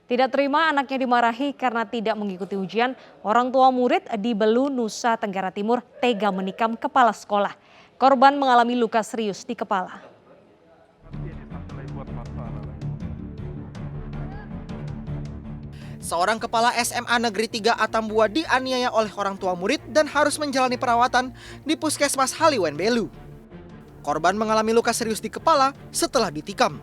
Tidak terima anaknya dimarahi karena tidak mengikuti ujian, orang tua murid di Belu, Nusa Tenggara Timur tega menikam kepala sekolah. Korban mengalami luka serius di kepala. Seorang kepala SMA Negeri 3 Atambua dianiaya oleh orang tua murid dan harus menjalani perawatan di Puskesmas Haliwen Belu. Korban mengalami luka serius di kepala setelah ditikam.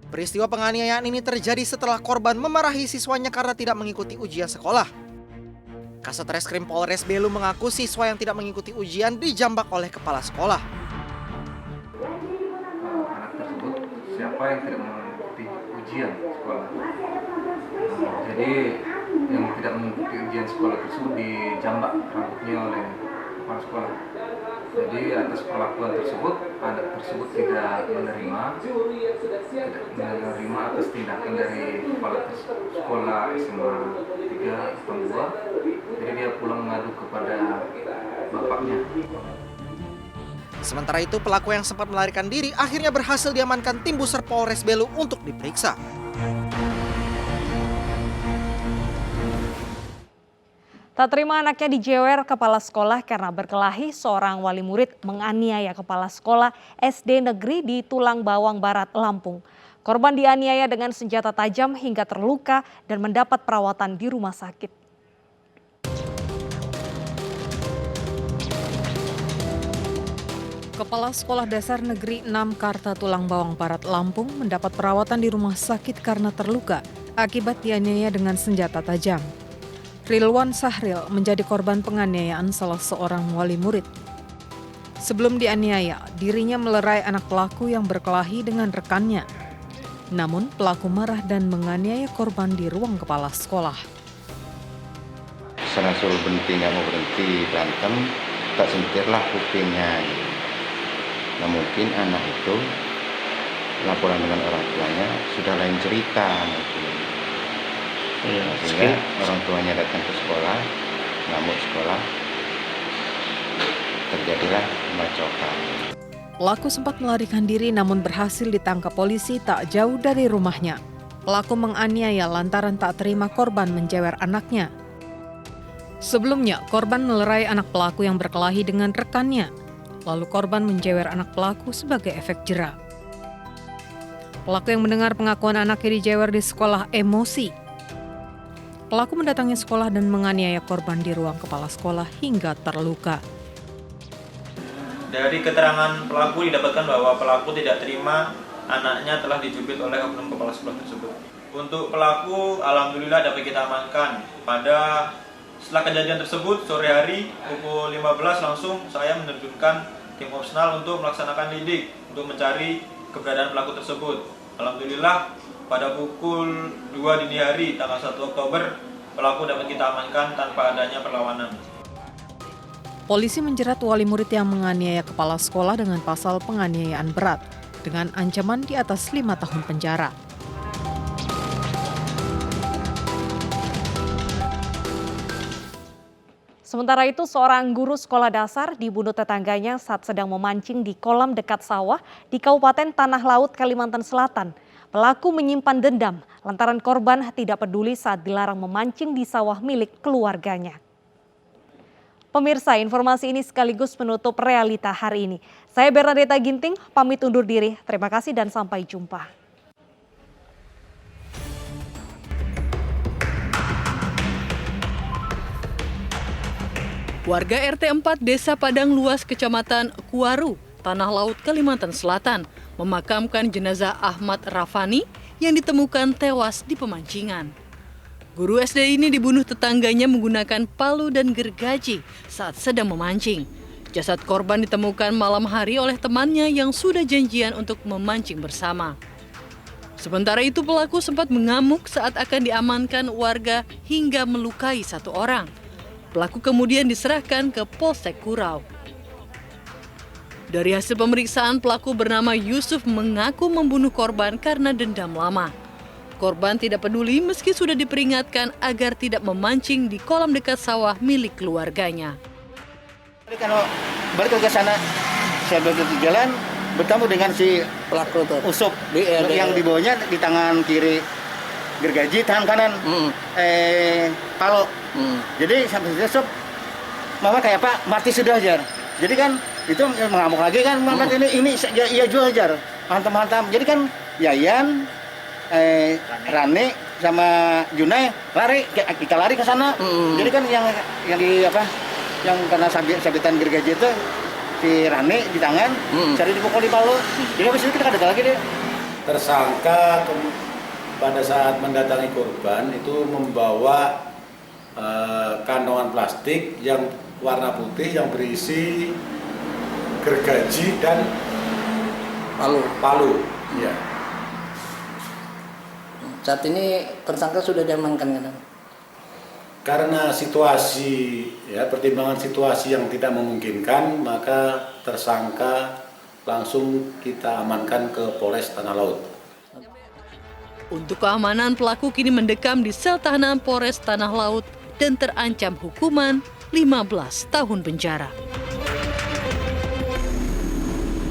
Peristiwa penganiayaan ini terjadi setelah korban memarahi siswanya karena tidak mengikuti ujian sekolah. Kasat Reskrim Polres Belu mengaku siswa yang tidak mengikuti ujian dijambak oleh kepala sekolah. Anak tersebut siapa yang tidak mengikuti ujian sekolah. Jadi yang tidak mengikuti ujian sekolah tersebut dijambak rambutnya oleh kepala sekolah. Jadi atas perlakuan tersebut, anak tersebut tidak menerima atas tindakan dari kepala sekolah SMA 3 Atambua. Jadi dia pulang mengadu kepada bapaknya. Sementara itu pelaku yang sempat melarikan diri akhirnya berhasil diamankan tim Buser Polres Belu untuk diperiksa. Tak terima anaknya dijewer kepala sekolah karena berkelahi, seorang wali murid menganiaya kepala sekolah SD negeri di Tulang Bawang Barat, Lampung. Korban dianiaya dengan senjata tajam hingga terluka dan mendapat perawatan di rumah sakit. Kepala Sekolah Dasar Negeri 6 Karta Tulang Bawang Barat, Lampung mendapat perawatan di rumah sakit karena terluka akibat dianiaya dengan senjata tajam. Rilwan Sahril menjadi korban penganiayaan salah seorang wali murid. Sebelum dianiaya, dirinya melerai anak pelaku yang berkelahi dengan rekannya. Namun pelaku marah dan menganiaya korban di ruang kepala sekolah. Sana suruh berhenti, nggak mau berhenti, berantem, tak sentirlah kupingnya. Nah mungkin anak itu laporan dengan orang tuanya sudah lain cerita mungkin. Sehingga orang tuanya datang ke sekolah, ngamuk sekolah, terjadilah kemacokan. Pelaku sempat melarikan diri namun berhasil ditangkap polisi tak jauh dari rumahnya. Pelaku menganiaya lantaran tak terima korban menjewer anaknya. Sebelumnya, korban melerai anak pelaku yang berkelahi dengan rekannya. Lalu korban menjewer anak pelaku sebagai efek jera. Pelaku yang mendengar pengakuan anaknya dijewer di sekolah emosi. Pelaku mendatangi sekolah dan menganiaya korban di ruang kepala sekolah hingga terluka. Dari keterangan pelaku didapatkan bahwa pelaku tidak terima anaknya telah dicubit oleh oknum kepala sekolah tersebut. Untuk pelaku, alhamdulillah dapat kita amankan. Setelah kejadian tersebut, sore hari pukul 15 langsung saya menerjunkan tim opsional untuk melaksanakan lidik untuk mencari keberadaan pelaku tersebut. Alhamdulillah pada pukul 2 dini hari tanggal 1 Oktober pelaku dapat kita amankan tanpa adanya perlawanan. Polisi menjerat wali murid yang menganiaya kepala sekolah dengan pasal penganiayaan berat dengan ancaman di atas 5 tahun penjara. Sementara itu, seorang guru sekolah dasar dibunuh tetangganya saat sedang memancing di kolam dekat sawah di Kabupaten Tanah Laut, Kalimantan Selatan. Pelaku menyimpan dendam lantaran korban tidak peduli saat dilarang memancing di sawah milik keluarganya. Pemirsa, informasi ini sekaligus menutup realita hari ini. Saya Bernadetta Ginting, pamit undur diri. Terima kasih dan sampai jumpa. Warga RT 4 Desa Padang Luas, Kecamatan Kuaru, Tanah Laut, Kalimantan Selatan, memakamkan jenazah Ahmad Rafani yang ditemukan tewas di pemancingan. Guru SD ini dibunuh tetangganya menggunakan palu dan gergaji saat sedang memancing. Jasad korban ditemukan malam hari oleh temannya yang sudah janjian untuk memancing bersama. Sementara itu pelaku sempat mengamuk saat akan diamankan warga hingga melukai satu orang. Pelaku kemudian diserahkan ke Polsek Kurau. Dari hasil pemeriksaan, pelaku bernama Yusuf mengaku membunuh korban karena dendam lama. Korban tidak peduli meski sudah diperingatkan agar tidak memancing di kolam dekat sawah milik keluarganya. Kalau balik ke sana, saya jalan bertemu dengan si pelaku Usup yang dibawanya di tangan kiri gergaji tangan kanan, palo. Jadi sampai besok mama kayak Pak mati sudah ajar. Jadi kan itu mengamuk lagi kan, mama ini iya jual ajar, hantam. Jadi kan Yayan, Rane sama Junai kita lari ke sana. Jadi kan yang di apa, yang kena sabitan gergaji itu si Rane di tangan, cari dipukul di palo. Jadi habis itu kita ada lagi deh. Tersangka pada saat mendatangi korban itu membawa kantong plastik yang warna putih yang berisi gergaji dan palu. Ya. Saat ini tersangka sudah diamankan kan? Karena situasi, ya pertimbangan situasi yang tidak memungkinkan, maka tersangka langsung kita amankan ke Polres Tanah Laut. Untuk keamanan, pelaku kini mendekam di sel tahanan Polres Tanah Laut dan terancam hukuman 15 tahun penjara.